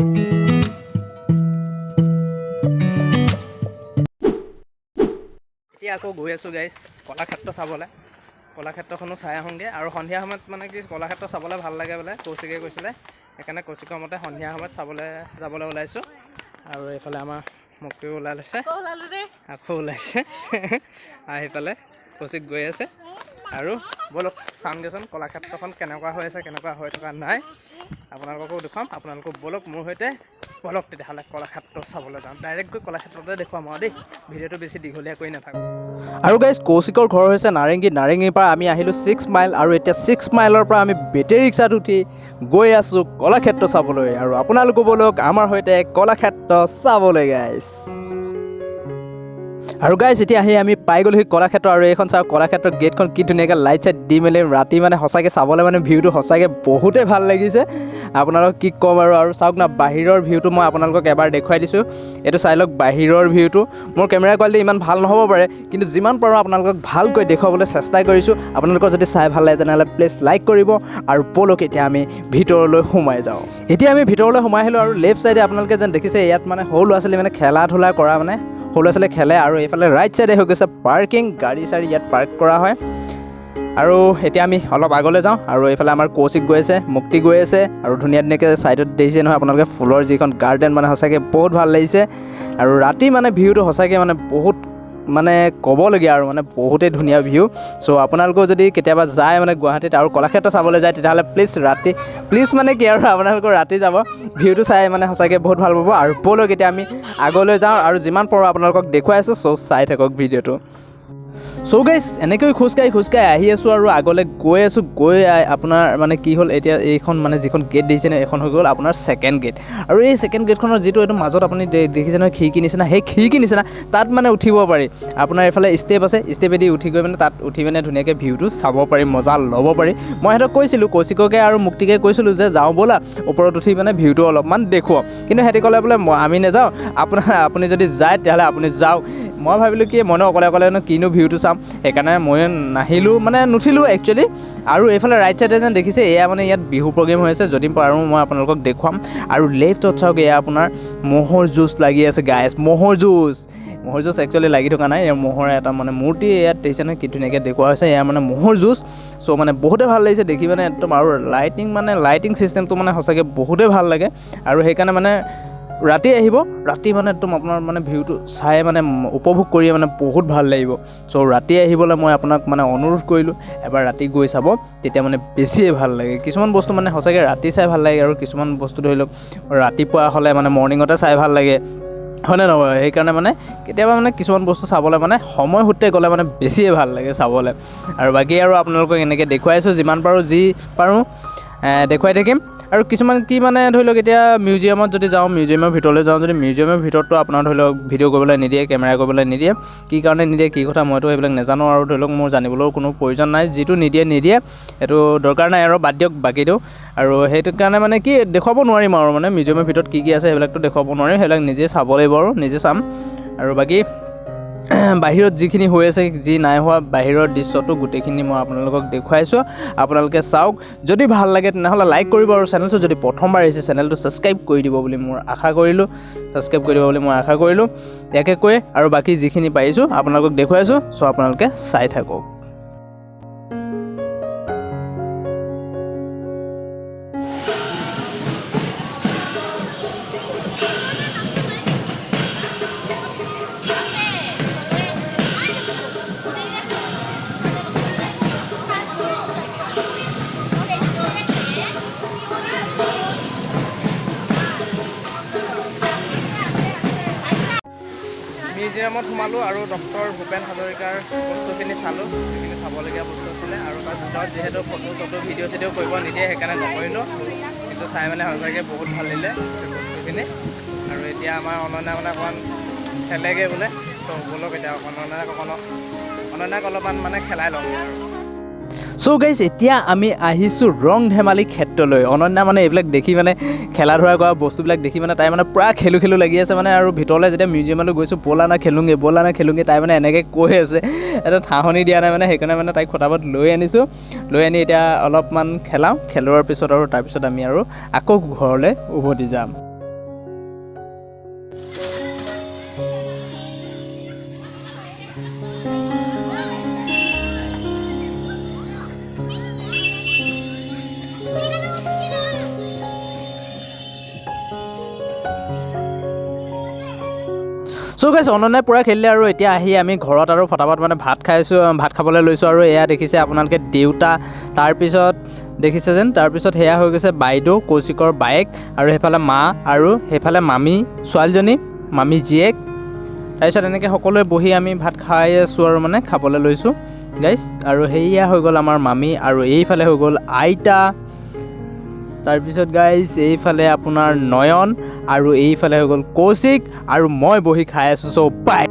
এতিয়া আকৌ গৈ আছোঁ গাইজ কলাক্ষেত্ৰ চাবলৈ। কলাক্ষেত্ৰখনো চাই আহোঁগৈ আৰু সন্ধিয়া সময়ত মানে কি কলাক্ষেত্ৰ চাবলৈ ভাল লাগে বোলে, কৌশিকে কৈছিলে। সেইকাৰণে কৌশিকৰ মতে সন্ধিয়া সময়ত যাবলৈ ওলাইছোঁ। আৰু এইফালে আমাৰ মুক্তিও ওলাই লৈছে, আকৌ ওলাইছে আহি পেলাই কৌশিক গৈ আছে। আৰু বলক চামগৈচোন কলাক্ষেত্ৰখন কেনেকুৱা হৈ আছে, কেনেকুৱা হৈ থকা নাই আপোনালোককো দেখুৱাম। আপোনালোকো বলক মোৰ সৈতে, বলক তেতিয়াহ'লে কলাক্ষেত্ৰ চাবলৈ যাম। ডাইৰেক্ট গৈ কলাক্ষেত্ৰতে দেখুৱাম আৰু দেই, ভিডিঅ'টো বেছি দীঘলীয়া কৰি নাথাকোঁ। আৰু গাইজ কৌশিকৰ ঘৰ হৈছে নাৰেংগীৰ পৰা আমি আহিলোঁ 6 মাইল, আৰু এতিয়া 6 মাইলৰ পৰা আমি বেটেৰী ৰিক্সাত উঠি গৈ আছোঁ কলাক্ষেত্ৰ চাবলৈ। আৰু আপোনালোকো বলক আমাৰ সৈতে কলাক্ষেত্ৰ চাবলৈ গাইজ। আৰু গাইজ এতিয়া আমি পাই গ'লোহি কলাক্ষেত্ৰ। আৰু এইখন চাওক কলাক্ষেত্ৰৰ গেটখন কি ধুনীয়াকৈ লাইট চাইট দি মেলি ৰাতি মানে সঁচাকৈ চাবলৈ মানে ভিউটো সঁচাকৈ বহুতেই ভাল লাগিছে। আপোনালোকক কি ক'ম আৰু চাওক না বাহিৰৰ ভিউটো মই আপোনালোকক এবাৰ দেখুৱাই দিছোঁ। এইটো চাই লওক বাহিৰৰ ভিউটো। মোৰ কেমেৰা কোৱালিটি ইমান ভাল নহ'ব পাৰে, কিন্তু যিমান পাৰোঁ আপোনালোকক ভালকৈ দেখুৱাবলৈ চেষ্টা কৰিছোঁ। আপোনালোকৰ যদি চাই ভাল লাগে তেনেহ'লে প্লিজ লাইক কৰিব। আৰু বলক এতিয়া আমি ভিতৰলৈ সোমাই যাওঁ। এতিয়া আমি ভিতৰলৈ সোমাই আহিলোঁ। আৰু লেফ্ট চাইডে আপোনালোকে যেন দেখিছে ইয়াত মানে সৰু ল'ৰা ছোৱালী মানে খেলা ধূলা কৰা, মানে সৰু ল'ৰা ছোৱালীয়ে খেলে। আৰু এইফালে ৰাইট চাইডে হৈ গৈছে পাৰ্কিং, গাড়ী চাড়ী ইয়াত পাৰ্ক কৰা হয়। আৰু এতিয়া আমি অলপ আগলৈ যাওঁ। আৰু এইফালে আমাৰ কৌশিক গৈ আছে, মুক্তি গৈ আছে। আৰু ধুনীয়া ধুনীয়াকৈ ছাইডত দেখিছে নহয় আপোনালোকে ফুলৰ যিখন গাৰ্ডেন, মানে সঁচাকৈ বহুত ভাল লাগিছে। আৰু ৰাতি মানে ভিউটো সঁচাকৈ মানে বহুত মানে ক'বলগীয়া, আৰু মানে বহুতেই ধুনীয়া ভিউ। চ' আপোনালোকেও যদি কেতিয়াবা যায় মানে গুৱাহাটীত আৰু কলাক্ষেত্ৰ চাবলৈ যায়, তেতিয়াহ'লে প্লিজ মানে কি আৰু আপোনালোকৰ ৰাতি যাব, ভিউটো চাই মানে সঁচাকৈ বহুত ভাল পাব। আৰু বলক এতিয়া আমি আগলৈ যাওঁ, আৰু যিমান পাৰোঁ আপোনালোকক দেখুৱাই আছোঁ। চ' চাই থাকক ভিডিঅ'টো। চ' গাইজ এনেকৈ খোজকাঢ়ি আহি আছোঁ আৰু আগলৈ গৈ আছোঁ। আপোনাৰ মানে কি হ'ল, এতিয়া এইখন মানে যিখন গেট দেখিছে ন, এইখন হৈ গ'ল আপোনাৰ ছেকেণ্ড গেট। আৰু এই ছেকেণ্ড গেটখনৰ যিটো এইটো মাজত আপুনি দেখিছে নহয় খিৰিকী নিচিনা, সেই খিৰিকী নিচিনা তাত মানে উঠিব পাৰি। আপোনাৰ এইফালে ষ্টেপ আছে, ষ্টেপেদি উঠি গৈ মানে তাত উঠি মানে ধুনীয়াকৈ ভিউটো চাব পাৰি, মজা ল'ব পাৰি। মই সিহঁতক কৈছিলোঁ, কৌশিককে আৰু মুক্তিকে কৈছিলোঁ যে যাওঁ ব'লা ওপৰত উঠি মানে ভিউটো অলপমান দেখুৱাওঁ। কিন্তু সিহঁতি ক'লে বোলে আমি নাযাওঁ, আপুনি যদি যায় তেতিয়াহ'লে আপুনি যাওক। মই ভাবিলোঁ কি মইনো অকলেনো কিনো ভিউটো চাম, সেইকাৰণে মই নাহিলোঁ, মানে নুঠিলোঁ একচুৱেলি। আৰু এইফালে ৰাইট চাইডে যেন দেখিছে, এয়া মানে ইয়াত বিহু প্ৰগ্ৰেম হৈ আছে, যদি পাৰোঁ মই আপোনালোকক দেখুৱাম। আৰু লেফ্টত চাওক, এয়া আপোনাৰ ম'হৰ যুঁজ লাগি আছে গাইজ, ম'হৰ যুঁজ একচুৱেলি লাগি থকা নাই, ইয়াৰ ম'হৰ এটা মানে মূৰ্তি ইয়াত দেখিছে নহয় কি ধুনীয়াকৈ দেখুওৱা হৈছে, এয়া মানে ম'হৰ যুঁজ। চ' মানে বহুতে ভাল লাগিছে দেখি মানে একদম। আৰু লাইটিং চিষ্টেমটো মানে সঁচাকৈ বহুতেই ভাল লাগে। আৰু সেইকাৰণে মানে ৰাতি আহিব, ৰাতি মানে একদম আপোনাৰ মানে ভিউটো চাই মানে উপভোগ কৰি মানে বহুত ভাল লাগিব। চ' ৰাতি আহিবলৈ মই আপোনাক মানে অনুৰোধ কৰিলোঁ, এবাৰ ৰাতি গৈ চাব, তেতিয়া মানে বেছিয়ে ভাল লাগে। কিছুমান বস্তু মানে সঁচাকৈ ৰাতি চাই ভাল লাগে, আৰু কিছুমান বস্তু ধৰি লওক ৰাতিপুৱা হ'লে মানে মৰ্ণিঙতে চাই ভাল লাগে, হয়নে নহয়? সেইকাৰণে মানে কেতিয়াবা মানে কিছুমান বস্তু চাবলৈ মানে সময় সূত্ৰে গ'লে মানে বেছিয়ে ভাল লাগে চাবলৈ। আৰু বাকী আৰু আপোনালোকক এনেকৈ দেখুৱাইছোঁ, যিমান পাৰোঁ দেখুৱাই থাকিম। আৰু কিছুমান কি মানে ধৰি লওক এতিয়া মিউজিয়ামত যদি যাওঁ, মিউজিয়ামৰ ভিতৰলৈ যাওঁ, যদি মিউজিয়ামৰ ভিতৰতো আপোনাৰ ধৰি লওক ভিডিঅ' কৰিবলৈ নিদিয়ে, কেমেৰা কৰিবলৈ নিদিয়ে। কি কাৰণে নিদিয়ে, কি কথা মইতো সেইবিলাক নাজানো, আৰু ধৰি লওক মোৰ জানিবলৈও কোনো প্ৰয়োজন নাই। যিটো নিদিয়ে সেইটো দৰকাৰ নাই, আৰু বাদ দিয়ক বাকীটো। আৰু সেইটো কাৰণে মানে কি দেখুৱাব নোৱাৰিম, আৰু মানে মিউজিয়ামৰ ভিতৰত কি আছে সেইবিলাকতো দেখুৱাব নোৱাৰিম, সেইবিলাক নিজে চাব লাগিব, আৰু নিজে চাম। আৰু বাকী বাহিৰত যিখিনি হৈ আছে, যি নাই হোৱা বাহিৰৰ দৃশ্যটো গোটেইখিনি মই আপোনালোকক দেখুৱাইছোঁ। আপোনালোকে চাওক, যদি ভাল লাগে তেনেহ'লে লাইক কৰিব, আৰু চেনেলটো যদি প্ৰথমবাৰ আহিছে চেনেলটো ছাবস্ক্ৰাইব কৰি দিব বুলি মই আশা কৰিলোঁ। ইয়াকে কৈ আৰু বাকী যিখিনি পাৰিছোঁ আপোনালোকক দেখুৱাইছোঁ। চ' আপোনালোকে চাই থাকক। মিউজিয়ামত সোমালোঁ আৰু ডক্টৰ ভূপেন হাজৰিকাৰ বস্তুখিনি চালোঁ, যিখিনি চাবলগীয়া বস্তু আছিলে। আৰু তাৰ ভিতৰত যিহেতু ফটো ভিডিঅ' চিডিঅ' কৰিব নিদিয়ে, সেইকাৰণে নকৰিলোঁ। কিন্তু চাই মানে সঁচাকৈ বহুত ভাল লাগিলে বস্তুখিনি। আৰু এতিয়া আমাৰ অনন্যা মানে অকণমান খেলেগৈ বোলে, ত' ব'লক এতিয়া অনন্যাক অলপমান মানে খেলাই লওঁ আৰু। চ' গাইজ এতিয়া আমি আহিছোঁ ৰং ধেমালি ক্ষেত্ৰলৈ। অনন্যা মানে এইবিলাক দেখি মানে খেলা ধূলা কৰা বস্তুবিলাক দেখি মানে তাই মানে পূৰা খেলো লাগি আছে মানে। আৰু ভিতৰলৈ যেতিয়া মিউজিয়ামলৈ গৈছোঁ, ব'লা না খেলোঁগে, তাই মানে এনেকৈ কৈ আছে, এটা ঠাহনি দিয়া নাই মানে। সেইকাৰণে মানে তাইক ফটাফট লৈ আনি এতিয়া অলপমান খেলোৱাৰ পিছত আৰু তাৰপিছত আমি আৰু আকৌ ঘৰলৈ উভতি যাম। চ' গাইছ অনন্যাই পূৰা খেলিলে আৰু এতিয়া আহি আমি ঘৰত আৰু ফটাফট মানে ভাত খাবলৈ লৈছোঁ আৰু এয়া দেখিছে আপোনালোকে দেউতা তাৰপিছত দেখিছে যেন তাৰপিছত সেয়া হৈ গৈছে বাইদেউ কৌশিকৰ বায়েক আৰু সেইফালে মা আৰু সেইফালে মামী ছোৱালীজনী মামী জীয়েক তাৰপিছত এনেকৈ সকলোৱে বহি আমি ভাত খাই আছোঁ আৰু মানে খাবলৈ লৈছোঁ গাইছ আৰু সেয়া হৈ গ'ল আমাৰ মামী আৰু এইফালে হৈ গ'ল আইতা তাৰপিছত গাইজ এইফালে আপোনাৰ নয়ন আৰু এইফালে হৈ গ'ল কৌশিক আৰু মই বহি খাই আছোঁ চ' বাই